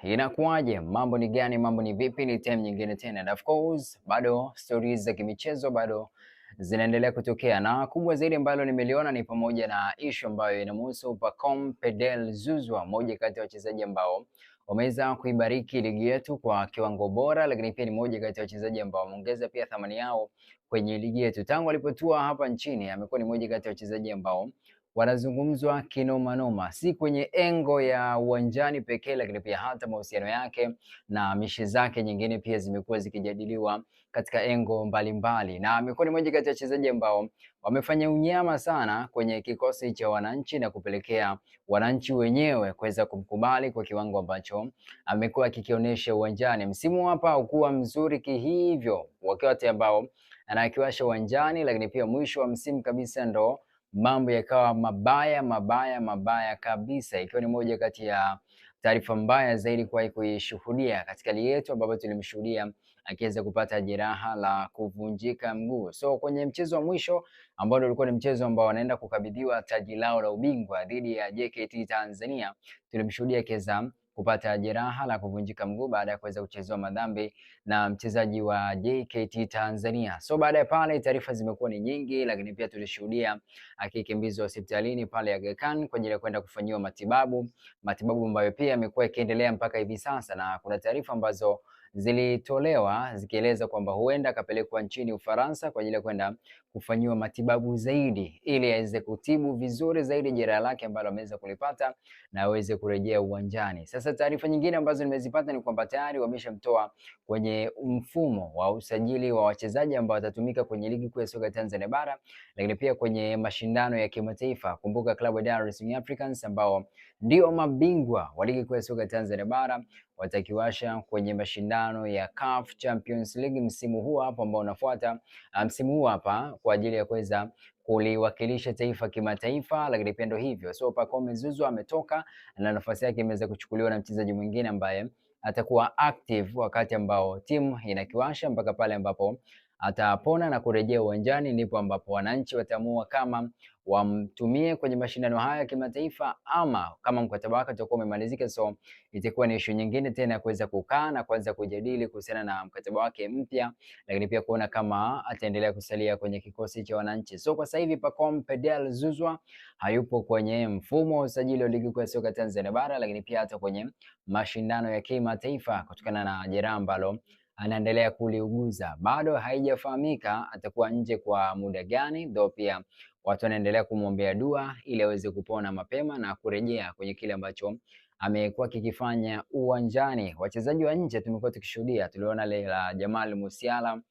Inakuwaje? Mambo ni gani? Mambo ni vipi? Ni time nyingine tena, and of course bado stories za kimichezo bado zinaendelea kutokea, na kubwa zaidi ambalo nimeliona ni pamoja na issue ambayo inamhusu Pacome Pedel Zouzoua, mmoja kati ya wachezaji ambao wameweza kuibariki ligi yetu kwa kiwango bora, lakini pia ni mmoja kati ya wachezaji ambao wameongeza pia thamani yao kwenye ligi yetu. Tangu alipotua hapa nchini amekuwa ni mmoja kati ya wachezaji ambao wanazungumzwa kinoma noma, si kwenye engo ya uwanjani pekee, lakini pia hata mahusiano yake na mishi zake nyingine pia zimekuwa zikijadiliwa katika engo mbalimbali, na amekuwa ni mmoja kati ya wachezaji ambao wamefanya unyama sana kwenye kikosi cha wananchi na kupelekea wananchi wenyewe kuweza kumkubali kwa kiwango ambacho amekuwa akikionyesha uwanjani. Msimu hapa haukuwa mzuri kihivyo wakati ambao anakiwasha uwanjani, lakini pia mwisho wa msimu kabisa ndo mambo yakawa mabaya mabaya mabaya kabisa, ikiwa ni moja kati ya taarifa mbaya zaidi kuwahi kuishuhudia katika ligi yetu, ambapo tulimshuhudia akiweza kupata jeraha la kuvunjika mguu. So kwenye mchezo wa mwisho ambao ulikuwa ni mchezo ambao wanaenda kukabidhiwa taji lao la ubingwa dhidi ya JKT Tanzania, tulimshuhudia akiweza kupata jeraha la kuvunjika mguu baada ya kuweza kuchezewa madhambi na mchezaji wa JKT Tanzania. So baada ya pale taarifa zimekuwa ni nyingi, lakini pia tulishuhudia akikimbizwa hospitalini pale Aga Khan kwa ajili ya kwenda kufanyiwa matibabu ambayo pia yamekuwa yakiendelea mpaka hivi sasa, na kuna taarifa ambazo zilitolewa zikieleza kwamba huenda akapelekwa nchini Ufaransa kwa ajili ya kwenda kufanyiwa matibabu zaidi ili aweze kutibu vizuri zaidi jeraha lake ambalo ameweza kulipata na aweze kurejea uwanjani. Sasa taarifa nyingine ambazo nimezipata ni kwamba tayari wameshamtoa kwenye mfumo wa usajili wa wachezaji ambao watatumika kwenye ligi kuu ya soka Tanzania bara, lakini pia kwenye mashindano ya kimataifa. Kumbuka klabu ya Dar es Salaam Africans ambao ndio mabingwa wa ligi kuu ya soka Tanzania bara watakiwasha kwenye mashindano ya CAF Champions League msimu huu hapa ambao unafuata, msimu huu hapa kwa ajili ya kuweza kuliwakilisha taifa kimataifa, lakini pia ndio hivyo. So Pacome Zouzoua ametoka na nafasi yake imeweza kuchukuliwa na mchezaji mwingine ambaye atakuwa active wakati ambao timu inakiwasha mpaka pale ambapo atapona na kurejea uwanjani, ndipo ambapo wananchi wataamua kama wamtumie kwenye mashindano haya ya kimataifa ama kama mkataba wake utakuwa umemalizika. So itakuwa ni issue nyingine tena ya kuweza kukaa na kuanza kujadili kuhusiana na mkataba wake mpya, lakini pia kuona kama ataendelea kusalia kwenye kikosi cha wananchi. So kwa sasa hivi Pacome Pedel Zouzoua hayupo kwenye mfumo wa usajili wa ligi kuu ya soka Tanzania bara, lakini pia hata kwenye mashindano ya kimataifa kutokana na jeraha ambalo anaendelea kuliuguza. Bado haijafahamika atakuwa nje kwa muda gani, though pia watu wanaendelea kumwombea dua ili aweze kupona mapema na kurejea kwenye kile ambacho amekuwa kikifanya uwanjani. Wachezaji wa nje tumekuwa tukishuhudia, tuliona ile la Jamal Musiala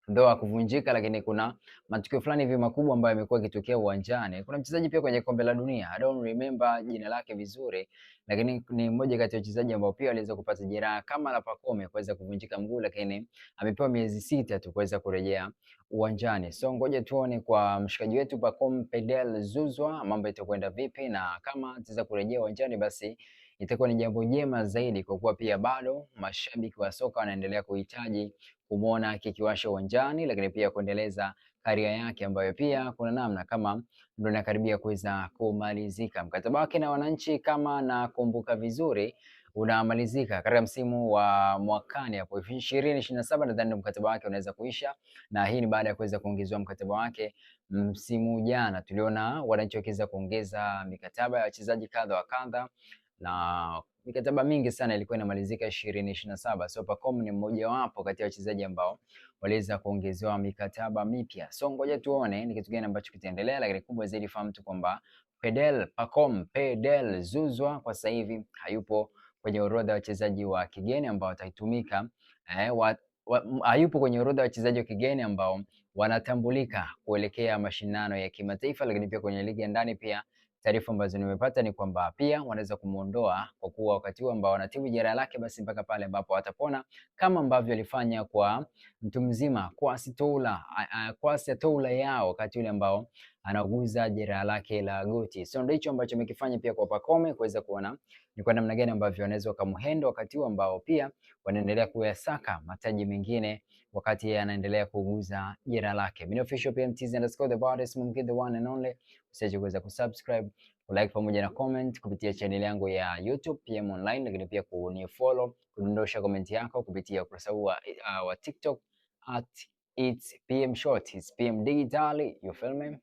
ndoa kuvunjika, lakini kuna matukio fulani hivi makubwa ambayo yamekuwa yakitokea uwanjani. Kuna mchezaji pia kwenye kombe la dunia, I don't remember jina lake vizuri, lakini ni mmoja kati ya wachezaji ambao pia aliweza kupata jeraha kama la Pacome kuweza kuvunjika mguu, lakini amepewa miezi 6 tu kuweza kurejea uwanjani. So ngoja tuone kwa mshikaji wetu Pacome Pedel Zouzoua mambo itakwenda vipi, na kama ataweza kurejea uwanjani basi itakuwa ni jambo jema zaidi, kwa kuwa pia bado mashabiki wa soka wanaendelea kuhitaji kumwona kikiwasha uwanjani, lakini pia kuendeleza karia yake ambayo pia kuna namna kama ndio inakaribia kuweza kumalizika. Mkataba wake na wananchi kama nakumbuka vizuri unamalizika katika msimu wa mwakani hapo 2027, nadhani mkataba wake unaweza kuisha, na hii ni baada ya kuweza kuongezewa mkataba wake msimu jana. Tuliona wananchi wakiweza kuongeza mikataba ya wachezaji kadha wa kadha na mikataba mingi sana ilikuwa inamalizika 2027. So Pacome ni mmoja wapo kati ya wachezaji ambao waliweza kuongezewa mikataba mipya. So ngoja tuone ni kitu gani ambacho kitaendelea, lakini kubwa zaidi fahamu tu kwamba Pacome Pedel Zouzoua kwa sasa hivi hayupo kwenye orodha ya wachezaji wa kigeni ambao wataitumika hayupo kwenye orodha ya wachezaji wa kigeni ambao wanatambulika kuelekea mashindano ya kimataifa, lakini pia kwenye ligi ya ndani pia taarifa ambazo nimepata ni kwamba pia wanaweza kumuondoa kwa kuwa wakati huu ambao wanatibu jeraha lake basi mpaka pale ambapo atapona, kama ambavyo alifanya kwa mtu mzima Kwasi Toula Yao wakati ule ambao anauguza jeraha lake la goti. So ndio hicho ambacho amekifanya pia kwa Pacome, kuweza kuona ni kwa namna gani ambavyo wanaweza kumhandle wakati huu ambao pia wanaendelea kuyasaka mataji mengine wakati yeye anaendelea kuuguza jeraha lake. Mimi official PMTZ_the baddest mumkin the one and only. Usiache kuweza kusubscribe, kulike pamoja na comment kupitia channel yangu ya YouTube PM Online, lakini pia kunifollow, kudondosha comment yako kupitia ukurasa wa TikTok at it's PM Short, it's PM Digital, you feel me?